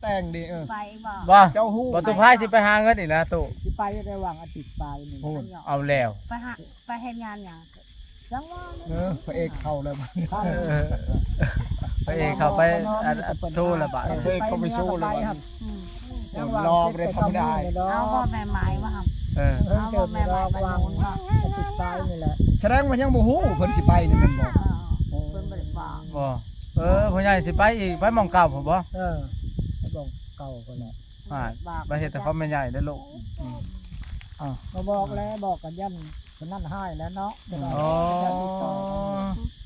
แต่งดิไปบ่ บ่ เจ้าฮู้ บ่ตุพายสิไปหาเงินอีกนะตุ สิไปได้วางอาทิตย์ปลายนี่ พูดเอาแล้ว ไปเฮ็ดงานหยัง จังว่า พระเอกเข้าแล้ว ไปเองเขาไปโทรละบาท พระเอกเขาไปสู้เลย อืม รอเลยเขาไม่ได้ เอาบ่แม่ไม้ว่าครับ เออ เพิ่งเจอแม่วางอาทิตย์ปลายนี่แหละ แสดงว่ายังบ่ฮู้เพิ่นสิไปนี่มันบ่ เพิ่นบ่ได้บอก บ่พ่อใหญ่สิไปอีกไปหม่องเก่าผมบ่ ไอ้บอกเก่าคนแหละ ไปเฮ็ดแต่เขาแม่ใหญ่ได้อลูก มาบอกแล้วบอกกันยันคนนั้นให้แล้วเนาะ อ๋อ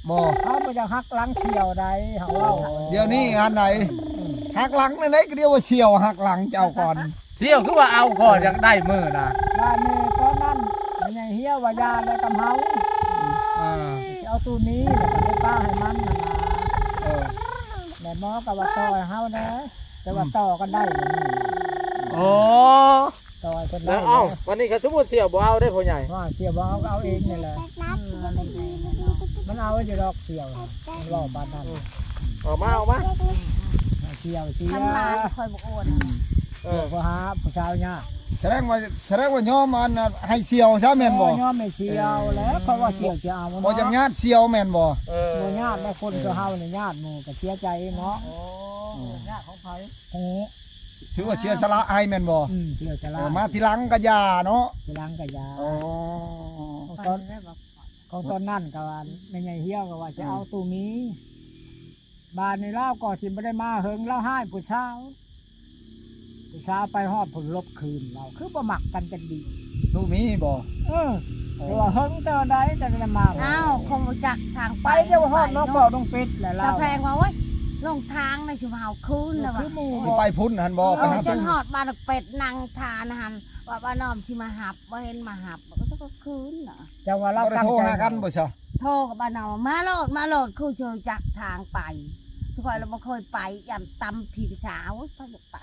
บ่ เขาไปจะหักล้างเที่ยวใดเขาเล่า เดี๋ยวนี้อันไหนหักหลังนั่นไหนก็เรียกว่าเฉียวหักหลังเจ้าก่อน เที่ยวคือว่าเอาก่อนอยากได้มือนะ บ้านนี้ก็นั่นมันยังเฮี้ยวว่ายาแล้วกำเฮา อ่า เอาตู้นี้แล้วก็ได้ป้าให้มันนะ เออ แม่หมอกับว่าต่อยเฮานะแต่ว่าต่อกันได้ โอ้ ต่อยกัน แล้ ได้ วเอ้าวันนี้เขาสมมุติเที่ยวบ่เอาได้พ่อใหญ่ ว่าเสียบ่เอาเองนี่แหละมันเอาอยู่ดอกเสียวรอบบ้านนั้น ออกมา เสียวเสีย ทำลายคอยบ่โอน เออ พอหาผู้ชายเนี่ย แสดงว่าย่อมอันน่ะให้เฉียวซะแม่นบ่ ย่อมไม่เสียวแล้วเพราะว่าเสียวจะเอา บ่จังญาติเฉียวแม่นบ่ เออ โมญาติแม่คนตัวเฮาเนี่ยญาติหมู่ก็เสียใจเนาะ ญาติของไผ โอ้ ถือว่าเสียสละให้แม่นบ่ เสียวจะลา มาทีหลังก็อย่าเนาะ จะล้างกะยา อ๋อ ตอนของตอนนั่นก็ว่าไม่ใหญ่เฮี้ยวก็ว่าจะเอาตู้นี้บ้านในเล่าก็สิบ่ได้มาเฮิงเล่าให้ผู้เช้าไปฮอดผลลบคืนเราคือบ่มักกันจังดี ลูกมีบ่ แต่ว่าเฮิงเจอใดจะได้มา อ้าวคงบ่จักทาง ไปเดี๋ยวฮอดน้องเฝ้าน้องเป็ดแหละ ตะ เรา แพงว่าเว้ยลงทางในชุมเฮาคืนแล้ว คือ ว่า หมู่ สิไปพุ่นหั่นบ่ไปหา จ พุ่ น น ฮอดบ้านเป็ดนางทานหันว่าบ้านน้อมสิมาหับบ่เห็นมาหับก็จะคืนน่ะ จังว่าเรา บ่ได้ ตั้ง โทร ใจ หากันบ่ซะ โทรกับบ้านน้อมมาโลดคือเจอจักทางไปทุกคนเราบ่เคยไปยันตำผีสาวไปไป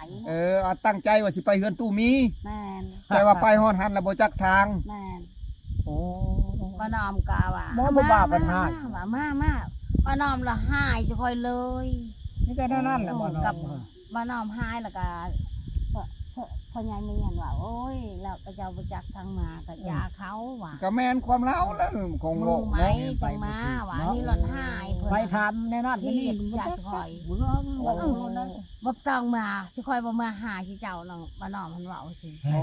ตั้งใจว่าสิไปเฮือนตู้มี แม่น แต่ว่าไปฮอดหันแล้วบ่จักทาง แม่น โอ้ บ้านน้อมกาว่า บ่บ้าปัญหา ว่ามาบ้านน้อมละหายทุกคนเลย นี่ก็นั่นแหละบ่น้อง กับบ้านน้อมหายแล้วก็พ่อใหญ่มีเห็นว่าโอ้ยแล้วก็จะบ่จักทางมาก็ยาเขาว่า ก็แม่นความเล่าแล้วของโล รู้ ก ไหม เนาะ จังมาว่านี่รถหายเพิ่น ไปทำในนั่น ที่ นี่ จะคอย บ่ต้องบ่ต้อง บ่ต้องมาจะคอยบ่มาหาที่เจ้าน้องบ้านน้อมเพิ่นเว้าสิ โอ้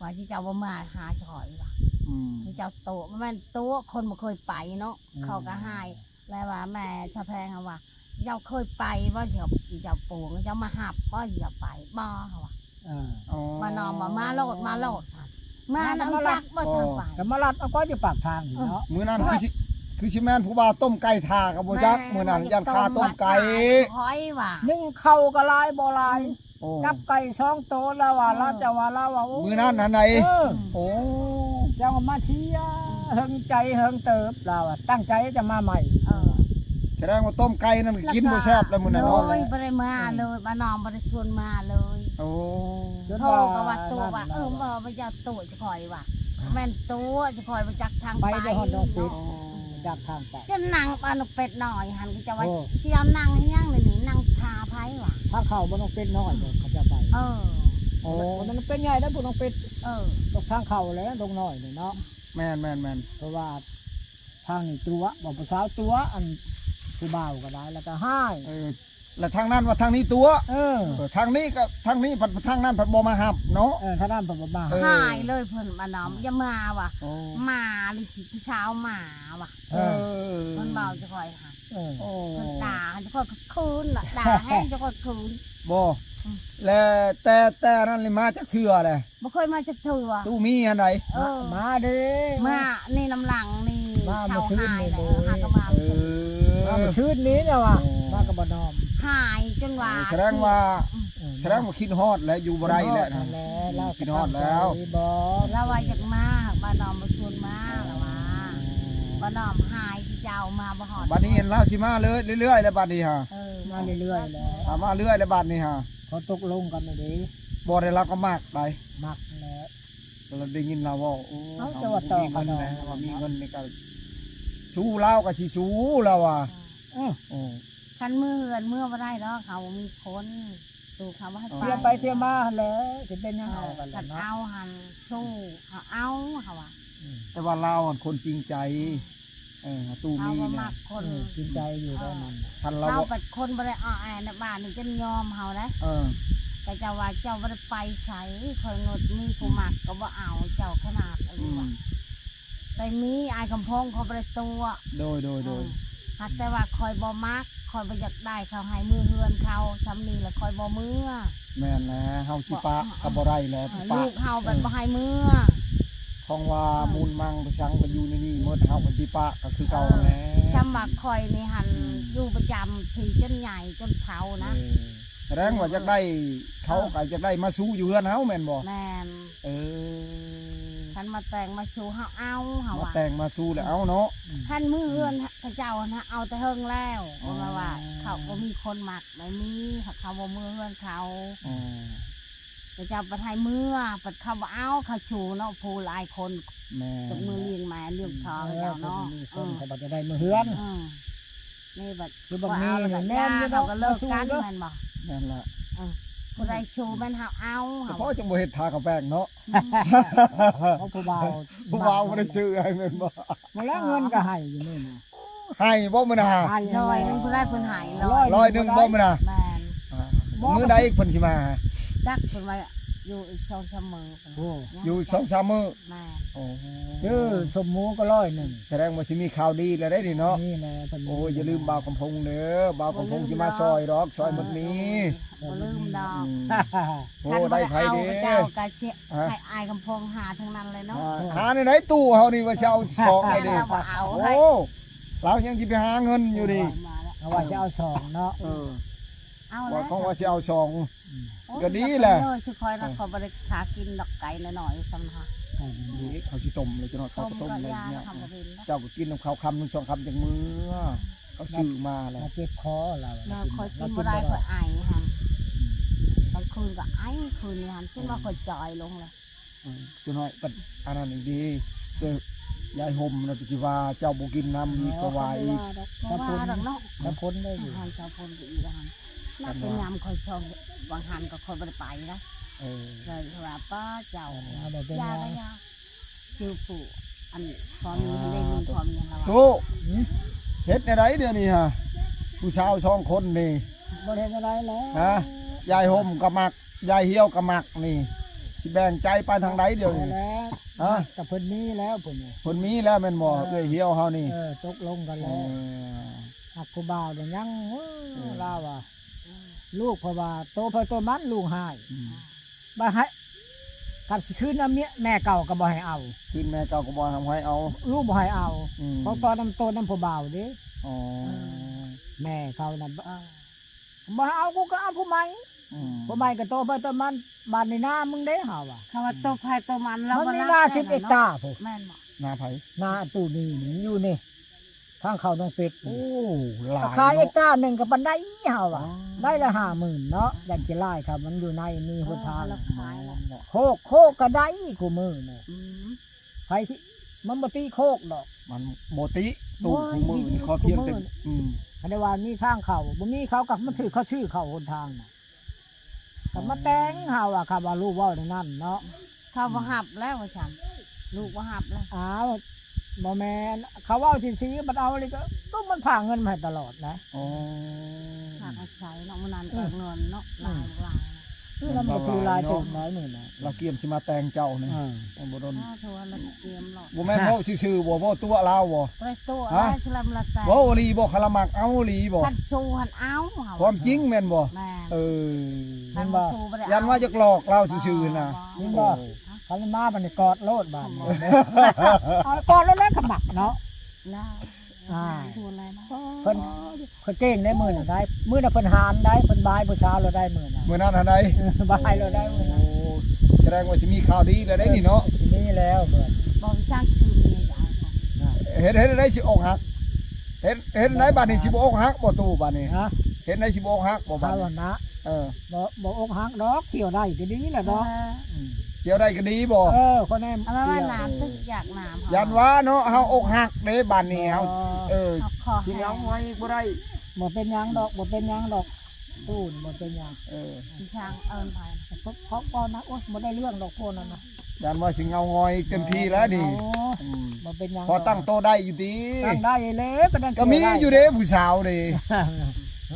ว่าที่เจ้าบ่มาหาจะคอยว่า อืม ที่เจ้าโตมันแม่นตัวคนบ่เคยไปเนาะเขาก็หายแล้วว่าแม่ชะแพงว่าเจ้าเคยไปบ่เจ้าปู่เจ้ามาหับบ่เจ้าไปบ่เขาว่า บ้านน้อมว่ามาโลดมาแล้วจักบ่ทันไป แต่มาลัดเอาก็อยู่ปากทางนี่เนาะ มื้อนั้นคือสิแม่นผู้บ่าวต้มไก่ทากับบ่จักมื้อนั้นยันคาต้มไก่ หอยว่า นึ่งเข้าก็ลายบ่ลาย โอ้ จับไก่2ตัวแล้วว่าเราจะว่าเราว่า มื้อนั้นอันไหนโอ้ จังมาเชียเฮิงใจเฮิงเติบเราตั้งใจจะมาใหม่ แสดงว่าต้มไก่นั่นกินบ่แซ่บแล้วมื้อนั้น โอ้ เนาะ ยบ่ได้มาเลยบ้านน้อมบ่ได้ชวนมาเลย โอ้ โทรก็ว่าตัวว่าบ่เจ้าตัวจะคอยว่าแม่นตัวจะคอยบ่จักทาง ไป ไป ได้ฮอดน้องเป็ดดักทางไป จะนั่งบ้านเป็ดหน่อยหันก็จะว่าสิเอานั่งให้ยังเลยนี่นั่งชาไผว่ะ ถ้าเข้าบ่ต้องเป็ดน้อยเขาจะไป เออ มันเป็นใหญ่แล้วบ่ต้องเป็ด ตกทางเข่าแล้วตรงน้อยนี่เนาะ แม่น เพราะว่าทางนี่ตัวบอกภาษาตัวอันผู้บ่าวก็ได้แล้วก็ให้ แล้วทางนั้นว่าทางนี้ตัวทางนี้ก็ทางนี้ผัดทางนั้นผัดบ่มาหับเนาะ ถ้าด้านผมบ้า หายเลยเพิ่นบ้านน้อมอย่ามาว่ะมาหรือสิผู้สาวมาว่ะเพิ่นเบาจะคอยหาเพิ่นด่าจะคอยคืนล่ะด่าแห้งจะคอยคืน บ่แล้วแต่นั่นเลยมาจากเทื่อแหละ บ่เคยมาจากเถื่อ ตู้มีอันใด มาเด้ มานี่น้ำหลังนี่เช่าหายแล้วหากมา มาชื่นนี้เนี่ยว่ะมากับบนอม หายจนว่า แสดงว่าคิดฮอดแล้วอยู่บ่ได้แล้วนะ แล้ว คิดฮอดแล้ว บ่ แล้วว่าอยากมาบ้านน้อมมาชวนมาแล้วว่าบ้านน้อมหายที่เจ้ามาบ่ฮอด บัดนี้เห็นเราสิมาเลยเรื่อยๆแล้วบัดนี้ฮะ มาเรื่อยๆแล้ว มาเรื่อยแล้วบัดนี้ฮะ เขาตกลงกันเลย บ่ได้เราก็มากไป มักแล้ว เราได้ยินเราว่าโอ้ เขาจะว่าต่อ มี กั เงิ น นนะว่ามีเงินนี่ก็สู้เราก็สิสู้เราอ่ะโอ้ คันมือเหือนเมื่อบ่ได้ดอกเขามีคน ตู้เขาว่าให้ เที่ยวไปเที่ยวมาแล้วสิเป็นยังเอากัน ขั ล่ะ น เนาะ เอาหันสู้เอาเขาว่า แต่ว่าเราอะคนจริงใจตู้ เอา มี บ่ เนี่ มั ย กคน กินใจอยู่ได้มัน ทันเรา เราเป็นคนบ่ได้อ้อแอในบ้านนี่จนยอมเฮานะ เออ แต่เจ้าว่าเจ้าบ่ได้ไปไสคอยงดมีผู้มักก็บ่เอาเจ้าขนาดอัน อื นี้ ม ว่าแต่มีอายกำพงเขาบ่ได้ตัว โดย หากแต่ว่าคอยบ่มักคอยบ่อยากได้เขาให้มือเฮือนเขาทำนี่แล้วคอยบ่มือ แม่นแล้วเฮาสิปะก็บ่ได้แล้วปะ ลูกเฮาแบบบ่ให้มือ ทองว่ามูลมังไปชังก็อยู่ในนี่หมดเฮาก็สิปะก็คือเก่าแหละ จำว่าคอยนี่หันอยู่ประจำที่จนใหญ่จนเฒ่านะ แสดงว่าอยากได้เขาก็อยากได้มาสู้อยู่เฮือนเฮาแม่นบ่ แม่น เออ คันมาแต่งมาชูเฮาเอาเฮา มา ว่า แต่งมาสู้แล้วเอาเนาะ คันมือเฮือนเขาเจ้านะเอาแต่เฮิงแล้ว อ๋อ เพราะว่าเขาบ่มีคนมักไม่มีเขาบ่มือเฮือนเขา อ๋อ เขาเจ้าบ่ให้มือปัดเขาบ่เอาเขาชูเนาะผู้หลายคน แม่ ตกมือเลี้ยงแม่เลี้ยงทอง เออ เจ้าเนาะ มีคนเขาบอกจะได้มาเฮือน นี่บัด คือบาง ว่า นี้ เอาแล้วก็ แม่นอยู่ เขาก็เลิกกัน เนาะ แม่นบ่ แม่นละ ผู้ใดชูแม่นเฮาเอา เฉ เฮา พาะจังบ่เฮ็ดทากับแป้งเนาะ เพราะผู้บ่าว ผู้บ่าวบ่ได้ซื้อให้แม่นบ่ มาแล้วเงินก็ให้อยู่นี่นะ ให้บ่มื้อน่ะ ให้ ลอยนึงผู้ใดเพิ่นหาย ร้อยหนึงบ่มื้อน่ะ แม่น มื้อใดเพิ่นสิมา จักเพิ่นว่าอยู่อีกช่องเสมอ โอ้ อยู่อีก 2-3 มื้อ แม่ โอ้ ชื่อสมหมูก็ร้อยหนึ่ง แสดงว่าสิมีข่าวดีแล้วได้นี่เนาะ นี่แหละเพิ่น โอ้ยอย่าลืมบ่าวกำพงเด้อบ่าวกำพงสิมาซอยดอกซอยหมดนี้ บ่ลืมดอก โอ้ได้ไผเด้ เจ้าก็เสียให้อายกำพงหาทั้งนั้นเลยเนาะ หาในไหนตู้เฮานี่ว่าสิเอาของ ให้ ให้เด้ เราบ่เอา โอ้ ให้ เรายังสิไปหาเงินอยู่ดิ เอาว่าจะเอาสองเนาะ เอา ว่า แล้ว ของว่าสิเอา2 ก็ดีแหละ สิคอยนะขอบริหากินดอกไก่หน่อยๆซ้ำค่ะ นี่เขาสิต้มเลยจังหน่อยเขา ต้ม ก็ต้ม ก็ เลย ยา เนี่ย ทำกับดิน เจ้าก็กินน้ำข้าวคำนึง2 คำจากมือเขาซื้อมาแล้ว มาเจ็บคอเรา เราคอยกินบ่ได้คอยไอค่ะกลางคืนก็ไอคืนนี้ค่ะจนว่าคอยจอยลงเลย จังหน่อยปัดอันนั้นอีกดีเจ้ายายห่มนะปิว่าเจ้าบ่กินน้ำมีกวายอีก เพราะว่าดอกเนาะ ถ้าพ้นได้อยู่ หันชาวพลก็อีกหันน่าเป็นยำคอยชมบางหันก็คอยบ่ได้ไปนะ เออ เลยว่าป้าเจ้า เอาได้เป็น ยา ไง ก็ยาชื่อปู่อันพอมีได้มีพอมีอะไรวะ โตเฮ็ดในไรเดี๋ยวนี้ฮะผู้ชาว2 คนนี่ บ่ได้อะไรแล้ว ฮะยายห่มก็มักยายเหี่ยวก็มักนี่สิแบ่งใจไปทางใดเดี๋ยวนี้ แล้ว ฮะ กับเพิ่นนี้แล้วเพิ่น คนมีแล้วแม่นบ่เอ้ยเหี่ยวเฮานี่ ตกลงกัน เอ แล้ว อ หักผู้บ่าวเดี๋ยวยังลาวอ่ะลูกเพราะว่าโตเพอโตมันลูกหาย อืม บ่ให้กับสิคืนน้ำเมียแม่เก่าก็บ่ให้เอา ขึ้นแม่เก่าก็บ่ทำให้เอา ลูกบ่ให้เอา อืม เพราะตอนน้ำโตน้ำผู้บ่าวเด้ อ๋อ แม่เขาน่ะบ่ให้เอากูก็เอาผู้ใหม่ อืม ผู้ใหม่ก็โตเพอโตมันบ้านในนามึงเด้เฮาอ่ะ คำว่าตัวไผ่ตัวมันแล้ว มันมีนา10 เอกตาร์พุ่น แม่นบอก หน้าไผ นาตู้นี้มันอยู่นี่ข้างเขาต้องเป็ด โอ้หลาย ขายเอก เนาะ ตาร์หนึ่งกับปันได้เฮาอ่ะ ได้ละ50,000เนาะอยากจะไล่ครับมันอยู่ในมีหนทาง แล้วขายแล้ว โคกก็ได้กูมือเนี่ย อืม ไผที่มันบ่ตีโคกดอก มันโมติตู้ โอ้ย คู่มือนี่ขอเพียงแต่ คู่มือ อืม อันนี้ว่ามีข้างเขาบ่มีเขากับมันถือเขาชื่อเขาหนทางน่ะแต่มาแต่งเฮาอ่ะครับว่าลูกเว้าในนั้นเนาะ เขาบ่หับแล้วว่าฉันลูกบ่หับแล้ว อ้าวบ่แม่นเขาเว้าซื่อๆมันเอาเลยก็ต้องมันพาเงินมาให้ตลอดนะ อ๋อ หากใช้เนาะมันนั้นก็เงินเนาะหลายหลาย คือมันบ่คือลายถึงน้อยมื้อน่ะ เราเกียมสิมาแต่งเจ้านี่ บ่โดน ถ้าทัวร์เราเตรียมหรอก บ่แม่นเว้าซื่อๆบ่เว้าตัวลาวบ่ ไปตัวได้ชลำละแต่ เว้าอีหลีบ่คารามักเอาอีหลีบ่ คันสู้หันเอาเฮ ความจริงแม่นบ่ แม่ เออ คันบ่สู้บ่ได้ ยันว่าจะหลอกเราซื่อๆนะ นี่บ่เขามาบัดนี้กอดโลดบาดนี้เอากอดแล้วขมักเนาะ แล้วทัวร์อะไรนะ เพิ่นเก่งได้มื้อน่ะได้มื้อน่ะเพิ่นหารได้เพิ่นบายผู้สาวเราได้มื้อน่ะ มื้อนั้นอันใด บายเราได้มื้อ โอ้ น่ะ แสดงว่าสิมีข่าวดีแล้วได้นี่เนาะ ทีนี้แล้วเพิ่น บอกสร้างชื่อเมียจะเอา เฮ็ดได้สิอกหักเฮ็ดได้บัดนี้สิบ่อกหักบ่ตู้บัดนี้ ฮะ เฮ็ดได้สิบ่อกหักบ่บัด เขา นี้ ว่านะ เออ บ่อกหักดอกเที่ยวได้ก็ดีแหละเนาะ เสียวได้ก็ดีบ่ คนนี้ เอามาน้ำตึกอยากน้ำ ยันว่าเนาะเฮาอกหักเด้บัดนี้เฮาเออ เอาคอ สิเอาไว้บ่ได้ บ่เป็นหยังดอกบ่เป็นหยังดอก ตู้นี่บ่เป็นหยัง พี่ช้างเอิ้นไป เพราะก่อนนะโอ๊ยบ่ได้เรื่องดอกโพนั่นนะ ยันว่าสิเงางอยเต็มที่แล้วนี่ โอ้ อืม บ่เป็นหยัง พอตั้งโตะได้อยู่ดี ตั้งได้เลยปานนั้น ก็มีอยู่เด้ผู้สาวเด้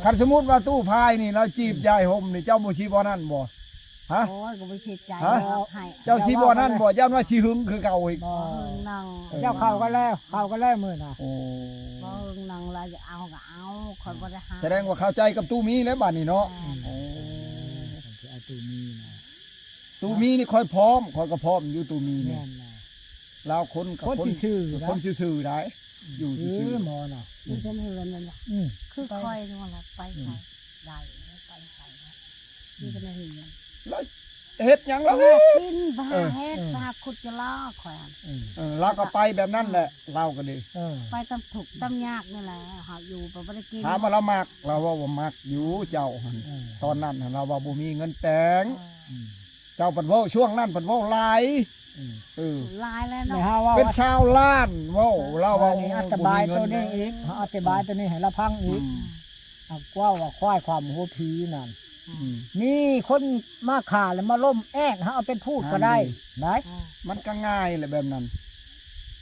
คันสมมุติว่าตู้พายนี่เราจีบยายห่มนี่เจ้าบ่สิบ่นั่นบ่ฮะ โอ้ยก็บ่คิดใจ ฮะ แล้วให้ เจ้าสิบ่นั่นบ่ย่านว่าสิหึงคือเก่าอีก บ่ นั่ง เจ้าเข้าก็แล้วมื้อน่ะ โอ้ บ่นั่งแล้วจะเอาก็เอาคนบ่ได้หา แสดงว่าเข้าใจกับตู้มีแล้วบัดนี้เนาะโอ้ สิเอาตู้นี้นะ ตู้มีนี่ค่อยพร้อมค่อยก็พร้อมอยู่ตู้มีนี่ แม่นน่ะ ลาวคนกับ คน คน ซื่อๆนะ คนซื่อๆได้อยู่ ซื้ ซื่อ หมอน่ะ คือจะไม่เห็นนั่นแหละ อืม คือคอยนู่นแหละไปใส่ได้ไปใส่นี่ก็ไม่เห็น ๆแล้วเฮ็ดหยังแล้ว กินพาเฮ็ดพาขุดจะล่อข่อย เราก็ไปแบบนั้นแหละเราก็ดี เออ ไปตำถูกตำยากนี่แหละหาอยู่บ่ได้กิน ถามว่าเรามักเราว่าบ่มักอยู่เจ้าหั่น เออ ตอนนั้นหั่นเราว่าบ่มีเงินแต่ง อืม เจ้าปัดเว้าช่วงนั้นปัดเว้าหลาย อืม ลายแล้ว ไม่ เนาะ หาว่า เป็นชาวล้านเว้าเราว่า นี่อธิบายตัวนี้อีกอธิบายตัวนี้ให้เราพังอีกกว่าควายความหัวผีนั่นมีคนมาขาแล้วมาล่มแอกเอาเป็นพูดก็ได้ไหน มันก็ง่ายแหละแบบนั้น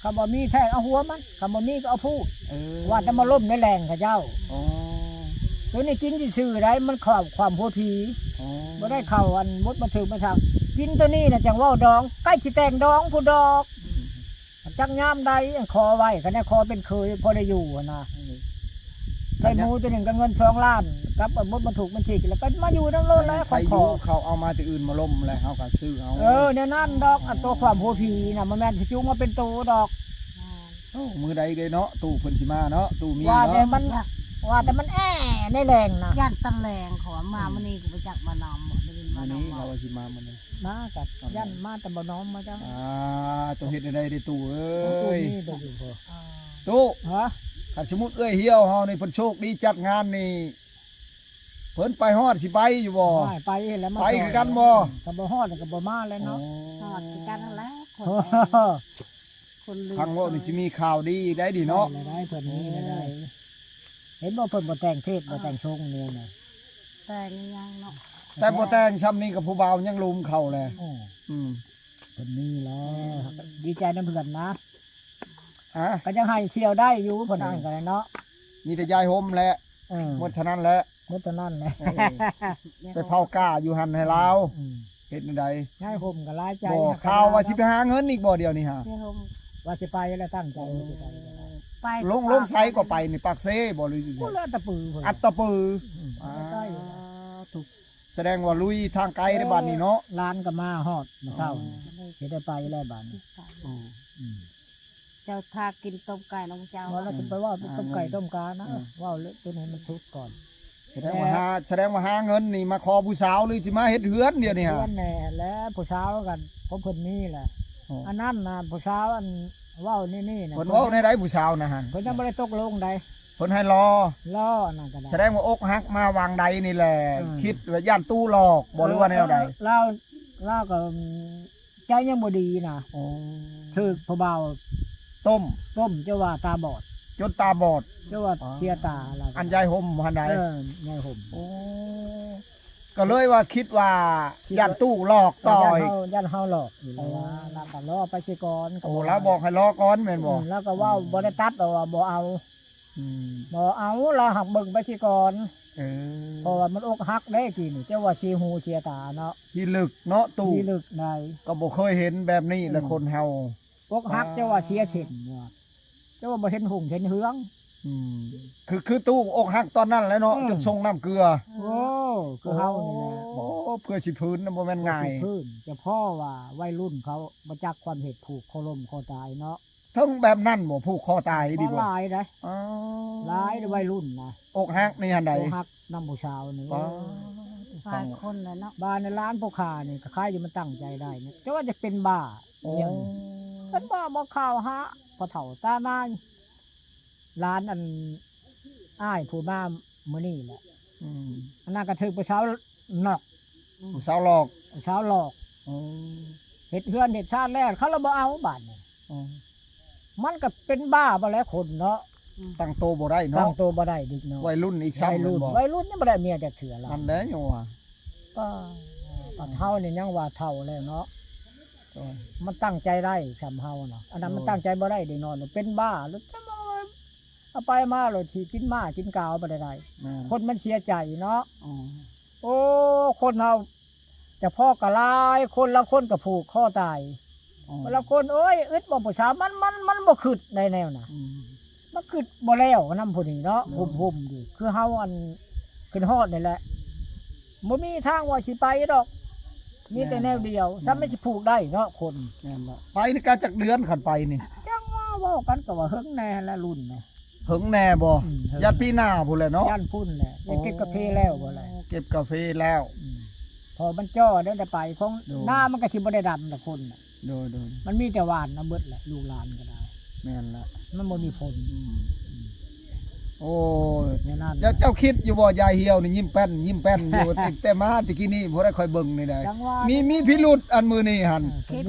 คำว่ามีแท้เอาหัวมันคำว่ามีก็เอาพูด เออ ว่าจะมาล่มในแรงข้าเจ้า อ๋อ ตัวนี้กินซื่อๆได้มันความหัวผี อ๋อ บ่ได้เข้าอันมดมาถึงมาทางกินตัวนี้น่ะจังว่าดองใกล้สิแต่งดองผู้ดอกจักยามใดคอไว้คันได้คอเป็นเคยพอได้อยู่อะนะไก่หมูตัวหนึ่งก็เงิน2 ล้านกับมดมาถูกมันถีกแล้วก็มาอยู่ทั้งโลดแล้ว ใคร ข อ อยู่ เขาเอามาแต่อื่นมาล่มแล้วเขาก็ซื้อเอา เนี่ยนั่นดอกอันตัวความหัวผีน่ะมันแม่นสิจูงมาเป็นตัวดอก โอ้มือใดเลยเนาะตู้เพิ่นสิมาเนาะตู้มี ว่าแต่ เนาะ มันแอ่ในแรงนะ ย่านตะแลงขอมามื้อนี้กูไปจักมานอมบ่ได้ยิน วั มาน นอ นี้ ม เราว่าสิมามันนี้ มากับยันมาแต่บ่น้อมมาจัง ตัวเฮ็ดได้ได้ตู้เอ้ ตัวย นี้ตัวอยู่พอ ตู้ ฮะ คันสมมุติเอ้ยเหี่ยวเฮานี่เพิ่นโชคดีจัดงานนี่เพิ่นไปฮอดสิไปอยู่บ่ ไปแล้วมา ไปคือกันบ่ ก็บ่ฮอดก็บ่มาแล้วเนาะ ทอดคือกันนั่นแหละคน โอ้ แก่ โห คนลืม ทางว่านี่สิมีข่าวดีอีกได้ดิเนาะ ได้เพิ่นนี่ได้เห็นบ่เพิ่นบ่แต่งเพศบ่แต่งทรงเนี่ยน่ะ แต่งยังเนาะ แต่บ่แต่งช้ำนี้กับผู้บ่าวยังลุมเข้าแล โอ้ อืม เพิ่นนี่แหละดีใจนำเพิ่นนะ อ่ะ ก็ยังให้เสี่ยวได้อยู่เพิ่นอ่านกันเนาะ มีแต่ยายห่มแหละ เออ หมดเท่านั้นแหละ หมดตัวนั้นแหละ ไปเผากล้าอยู่หันให้เราเฮ็ดจังได ง่ายผมก็หลายใจ บ่ข่าวว่าสิไปหาเงินอีกบ่เดียวนี่ฮะ ที่ผม ว่าสิไปแล้วตั้งใจสิไป ไป ลงไสก็ไปนี่ปักเซบ่หรือสิ บ่แล้วตะปือเพิ่น อัตตะปือถูกแสดงว่าลุยทางไกลในบ้านนี้เนาะ ร้านก็มาฮอดมาเช้าสิได้ไปแล้วบ้านนี้ เจ้าทากินต้มไก่น้องเจ้า ว่าเราจะไปว่าต้มไก่ต้มกานะว่าตัวนี้มันทุกก่อน แสดงว่าหาเงินนี่มาขอผู้สาวหรือสิมาเฮ็ดเฮือนเดี๋ยวนี้ฮะ เพื่อนแน่แล้วผู้สาวกันเพราะเพิ่นนี่แหละอันนั้นนะผู้สาวอันว้าวนี่นะ เพิ่นเว้าในใดผู้สาวนะฮะ เพิ่นยังบ่ได้ตกลงใด เพิ่นให้รอ ล้อนั่นก็ได้ แสดงว่าอกหักมาวางใดนี่แหละคิดว่าย่านตู้หลอกบ่รู้ว่าแนวใด เราก็ใจยังบ่ดีนะถึกผู้บ่าว ต้ม ต้มเจ้าว่าตาบอด จนตาบอด เจ้าว่าเสียตาอะไร อันยายห่มหันใด ยายห่ม ก็เลยว่าคิดว่าย่านตู้หลอกต่อย ยันเฮาหลอกอยู่แล้วแล้วก็รอไปสิก่อน โอ้แล้วบอกให้รอก่อนแม่นบ่ แล้วก็ว่าบ่ได้ตัดว่าบ่เอาเราหักเบิ่งไปสิก่อน เออ เพราะว่ามันอกหักได้กี่นี่เจ้าว่าชีหูเสียตาเนาะ ที่ลึกเนาะตู้ ที่ลึกใน ก็บ่เคยเห็นแบบนี้แหละคนเฮา อกหักเจ้าว่าเสียเส้นว่าเจ้าว่าบ่เห็นหุ่งเห็นเฮือง คือตู้อกหักตอนนั้นแหล้วเนาะจนชงน้ำเกลือ โอ้คือเฮานี่แหละ โอ้เพื่อสิพื้นน่ะบ่แม่นง่าย พื้นจะพ่อว่าวัยรุ่นเขาบ่จักความเหตุผูกคอลมคอตายเนาะ ทั้งแบบนั้นบ่ผูกคอตายดี บ่ บ่ หลายได้ อ๋อ หลายวัยรุ่นนะ อกหักนี่หันใด อกหักนำผู้สาวนี่ อ๋อ หลายคนเลยเนาะ บ้านในร้านพ่อค้านี่ก็ขายอยู่มันตั้งใจได้เนี่ยแต่ว่าจะเป็นบ้า โอ้ อย่างเป็นบ้าบ่ข่าวฮะพอเฒ่าตานายร้านอันอ้ายผู้มามื้อนี้แหละ อันนั้นก็ถึกผู้สาวนอก ผู้สาวหลอก ผู้สาวหลอก อ๋อ เฮ็ดเฮือนเฮ็ดชาติแล้วเขาละบ่เอาบาดนี่มันก็เป็นบ้าบ่แล้วคนเนาะ ตั้งโตบ่ได้ ตั้ เนาะ งตัวบ่ได้เด็กน้อย วัยรุ่นอีกซ้ำ วัยรุ่น บ่ วัยรุ่นยังบ่ได้เมียจักเทื่อละ นั่นแหละโยว่ะ ก็เฒ่านี่ยังว่าเฒ่าแล้วเนาะมันตั้งใจได้สำเฮาเนาะอันนั้นมันตั้งใจบ่ได้เด็กน้อยเป็นบ้าแล้วจะมาเอาไปมาแล้วสิกินหมากินกาวบ่ได้ แม่น คนมันเสียใจเนาะ อ๋อ โอ้คนเฮาจะพ่อกะลายคนละคนก็ผูกคอตาย อ๋อ คนละคนเอ้ยอึดบ่ผู้สาวมันบ่คิดในแนวน่ะ อืม มันคิดบ่แล้วนำผู้นี้เนาะหุ่มๆอยู่คือเฮาอันขึ้นฮอดนี่แหละบ่มีทางว่าสิไปดอก มีแต่แนวเดียวซ้ำไม่สิผูกได้เนาะคน แม่นละไปในการจักเดือนขันไปนี่ จังว่าเว้ากันก็ว่าเฮิงแน่ละรุ่นน่ะ หึงแน่บ่ อืม ยัดปีหน้าพุ่นแหละเนาะ ย่านพุ่นแหละได้เก็บกาแฟแล้วบ่ล่ะ เก็บกาแฟแล้ว พอมันจ้อได้ไปของ โดน หน้ามันก็สิบ่ได้ดำละคนน่ะ โดย มันมีแต่หวานนะเบิดแหละลูกหลานก็ได้ แม่นละ มันบ่มีผล โอ้ย แน่นั่น เจ้าคิดอยู่บ่ยายเหี่ยวนี่ยิ้มแป้นอยู่ แต่มาตะกี้นี่บ่ได้ค่อยเบิ่งนี่ได้ จังว่า มีพิรุษอันมือนี่หั่น คิด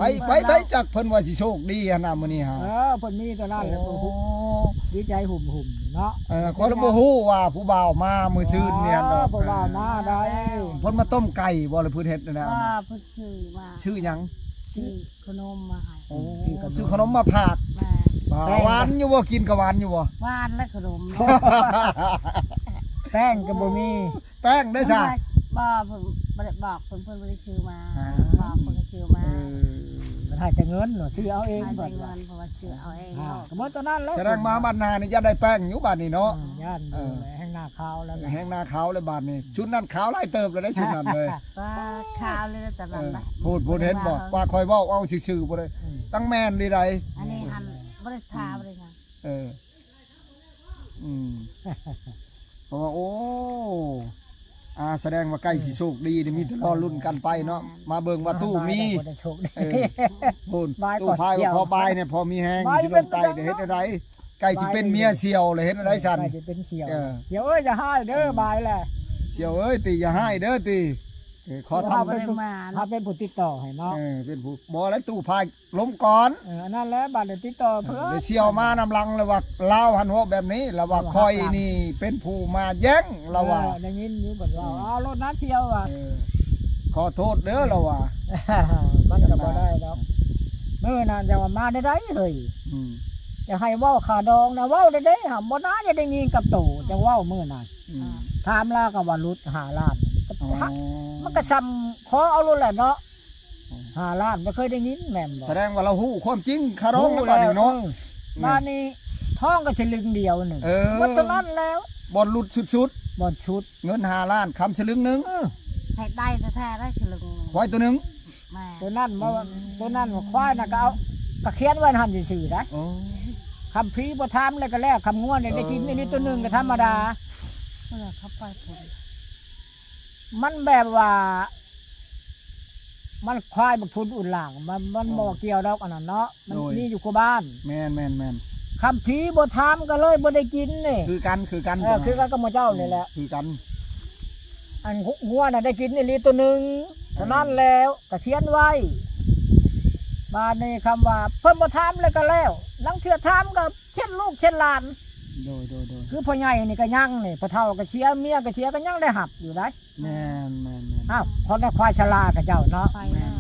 ไปจักเพิ่นว่าสิโชคดีหั่นน่ะมื้อนี้ฮะ เพิ่นมีตัวนั้นแหละเพิ่นหุ่มดีใจหุ่มเนาะ คนบ่ฮู้ว่าผู้บ่าวมามื้อซื่นเนี่ย เพิ่นว่ามาได้ เพิ่นมาต้มไก่บ่เลยเพิ่นเฮ็ดนั่นน่ะ ว่าเพิ่นชื่อว่า ชื่อหยัง ชื่อขนมมาให้ โอ้ซื้อขนมมาผาก แม่ หวานอยู่บ่กินก็หวานอยู่บ่ หวานและขนม แป้งก็บ่มี แป้งได้ซะ บ่เพิ่นบ่ได้บอกเพิ่นบ่ได้ชื่อมา อ่า บอกเพิ่นก็ชื่อมา มันให้แต่เงินเนาะซื้อเอาเอง ให้ เพิ่ ได้ น เงิ ว่าน เพราะว่าชื่อเอาเอง อ่า เนาะ ก็บ่ตัวนั้นแล้ว แสดงมาบ้านนานี่จะได้แป้งอยู่บ้านนี่เนาะ ย่านอยู่แหละแห้งหน้าขาวแล้วนะ แห้งหน้าขาวเลยบ้านนี่ชุดนั้นขาวหลายเติบเลยได้ชุดนั้นเลย ว่าข้าวเลยแต่นั้นแหละ พูดเห็นบอกว่าคอยเว้าเอาซื่อๆบ่ได้ อืม ตั้งแม่นดีใด อันนี้อันบ่ได้ทาบ่ได้หยัง เอออืมเพราะว่าโอ้แสดงว่าใกล้สิโชคดีนี่มีแต่รอลุ้นกันไปเนาะมาเบิ่งว่าตู้มี บ่ได้โชคดี เออพูน บาย ตู้ ก่อน พาย เสี่ยว พอบายเนี่ยพอมีแฮง บาย สิลงไต เป็น เดี๋ยว ประจำ เฮ็ดอะไรใกล้สิเป็นเมียเสี่ยวเลยเฮ็ดอะไรสั่น ใกล้จะเป็นเสี่ยว เออ เสี่ยวเอ้ยอย่าให้เด้อบายแหละ เสี่ยวเอ้ยตีอย่าให้เด้อตีขอ บ่ ทำ ได้มา ถ้า เนาะ เป็นผู้ติดต่อให้เนาะ เป็นผู้บ่แล้วตู้พายล้มก่อน นั่นแหละบัตรติดต่อเพื่อ เดี๋ยวเสี่ยวมานำลังเลยว่าเล่าหันหัวแบบนี้แล้วว่าคอยนี่เป็นผู้มาแย่งเราว่า ได้ยินอยู่บ่ว่าเอารถนัดเสี่ยวอ่ะ เออขอโทษเด้อเราว่า มันก็บ่ได้ดอกเมื่อนั้นจะว่ามาได้ไดเฮ้ย อืม จะให้เว้าขาดองนะเว้าได้หำบ่น่าจะได้ยินกับตู่จะเว้ามื้อนั้น อืม ถามลาก็ว่ารุด5ล้าน อ๋อ มันก็ซ้ำขอเอารถแหละเนาะ5ล้านบ่เคยได้ยินแม่นบ่ แสดงว่าเราฮู้ความจริงคารองแล้วบัดนี้เนาะ บ้านนี้ท้องก็ฉลึงเดียวหนึง เออ มันตอนนั้นแล้ว บอลหลุดสุด บ่ชุด ๆเงิน5ล้านคำสลึงหนึง ให้ได้แท้ๆได้ฉลึง ควายตัวหนึง แม่ ตัวนั้นว่าควายน่ะก็เอาก็เขียนไว้หั่นซื่อๆนะ โอ้ คำพีบ่ถามเลยก็แล้วคำง่วนเนี่ยได้กินอันนี้ตัวหนึงก็ธรรมดา เพื่อเข้าไปผล มันแบบว่า มันควายบักทุนอุ่นหลังมันบ่เกี่ยวดอกอันนั้นเนาะมันมีอยู่กับบ้าน แม่น คำพีบ่ถามก็เลยบ่ได้กินนี่ คือกัน คือกันกับหมู่เจ้านี่แหละ คือกัน อันงัวน่ะได้กินอีหลีตัวหนึงเท่านั้นแล้วก็เขียนไว้บ้านนี้คำว่าเพิ่นบ่ถามเลยก็แล้วลังเทื่อถามก็เช่นลูกเช่นหลาน โดย คือพ่อใหญ่นี่ก็ยังนี่พ่อเฒ่าก็เชียร์เมียก็เชียร์ก็ยังได้หับอยู่ได้ แม่น อ้าวพอได้ควายชรากับเจ้าเนาะ ไปแล้ว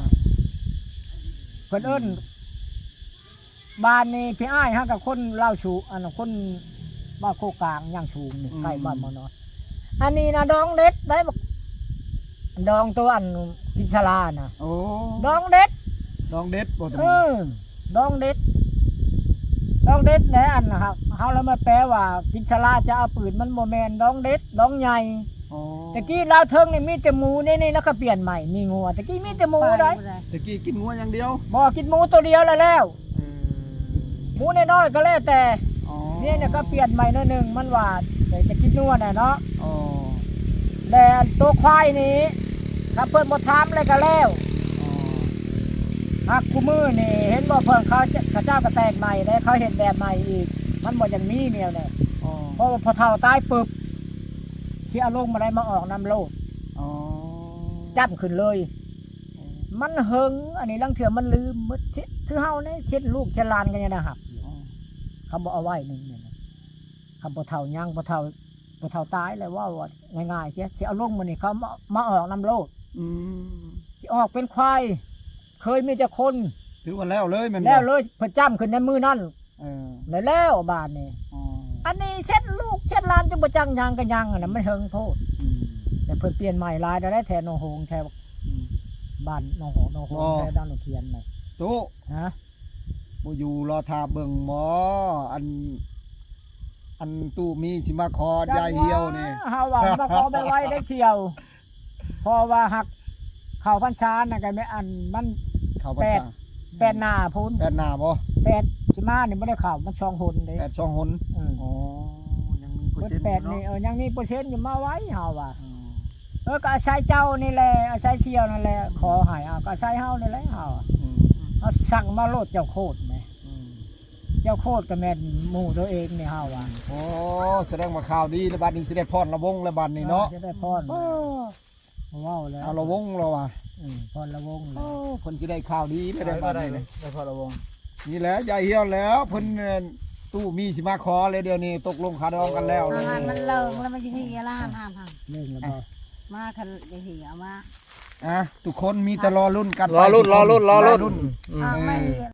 เพิ่นเอิ้นบ้านนี้พี่อ้ายฮะกับคนเล่าชูอันนั้นคนบ้านโคกลางย่างชูงนี่ใกล้บ้านหมอน้อยอันนี้นะดองเด็ดได้บักดองตัวอันพิชราน่ะ โอ้ ดองเด็ด ดองเด็ดบ่ต เออดองเด็ดแหละอันนะครับเฮาแล้วมาแปลว่าพิชราจะเอาปืนมันบ่แม่นดองเด็ดดองใหญ่ โอ้ ตะกี้ลาวเทิงนี่มีแต่หมูนี่แล้วก็เปลี่ยนใหม่มีงัวตะกี้มีแต่หมูได้ ตะกี้กินงัวอย่างเดียว บ่กินหมูตัวเดียวแล้วหมูน้อยๆก็แล้วแต่ อ๋อ เนี่ยก็เปลี่ยนใหม่หนิดนึงมันว่าแต่จะกินนัวน่ะเนาะ อ๋อ แต่ตัวควายนี้ถ้าเพิ่นบ่ถามเลยก็แล้วหักคู่มือนี่เห็นบ่เพิ่นเขาเจ้าก็แตกใหม่ได้เขาเห็นแบบใหม่อีกมันบ่ยังมีแนวเนี่ย อ๋อ เพราะว่าพอเฒ่าตายปึ๊บสิเอาลงมาได้มาออกน้ำโลด อ๋อ จับขึ้นเลย มันหึงอันนี้ลังเถื่อมันลืมมืดสิคือเฮานี่เช็ดลูกเช็ดหลานกันเนี่ยนะครับเขาบอกเอาไว้นึงเนี่ยนะ คำบ่เฒ่ายังบ่เฒ่าตายเลยว่าง่ายๆเสียสิเอาลงมื้อนี้เขามาออกน้ำโลด อืม สิออกเป็นควายเคยมีแต่คน ถือว่าแล้วเลยแม่นบ่ แล้วเลยเพิ่นจ้ำขึ้นในมือนั่น เออ แล้วบาดนี้ อ๋อ อันนี้เช็ดลูกเช็ดหลานจังบ่จังยังก็ยังน่ะมันเฮิงโทษ อืม แต่เพิ่นเปลี่ยนใหม่หลายได้แทนน้องโหงแถว อืม บ้านน้องโหงแถวด้านหนองเทียนน่ะ ตู้ ฮะ บ่อยู่รอท่าเบิ่งหมออันตู้มีสิมาขอยายเหี่ยวนี่ เฮาว่ามาขอไปไว้ได้เชียวเพราะว่าหักเข้าพรรษาน่ะก็ไม่อันมัน เข้าพรรษา แปดหน้าพูน แปดหน้าบ่ 8สิมานี่บ่ได้เข้ามัน2หนเด้ แปดสองหน อือ อ๋อยังมีเปอร์ เพิ่ เซ็น น ต์ แปด เนาะ นี่ยังมีเปอร์เซ็นต์อยู่มาไว้เฮาว่า อืม ก็อาศัยเจ้านี่แหละอาศัยเชียวนั่นแหละขอให้เอาก็อาศัยเฮานี่แหละเฮา อืม เอาสั่งมาโลดเจ้าโคตรแหม อืม เจ้าโคตรก็แม่นหมู่ตัวเองนี่เฮาว่า โอ้แสดงว่าข่าวดีแล้วบัดนี้สิได้พรละวงแล้วบัดนี้เนาะ จะได้พรเว้าแล้ว เอาละวงแล้วว่ะ พรละวง โอ้เพิ่นสิได้ข่าวดีแล้วได้ ได้ บั บ่ ด ได้ นี้ เลยได้พอละวง นี่แหละยายเหี่ยวแล้วเพิ่นตู้มีสิมาขอเลยเดี๋ยวนี้ตกลงคาดองกันแล้วเลย อาหารมันเลิกแล้วมันจะเหี่ยละหัน เรื่องแล้วบ่ มาคันจะเหี่ยมา อ่ะทุกคนมีแต่รอรุ่นกัน รอรุ่น ไปทุกคน รอรุ่น รุ่น อืม เอาไม่เหี่ย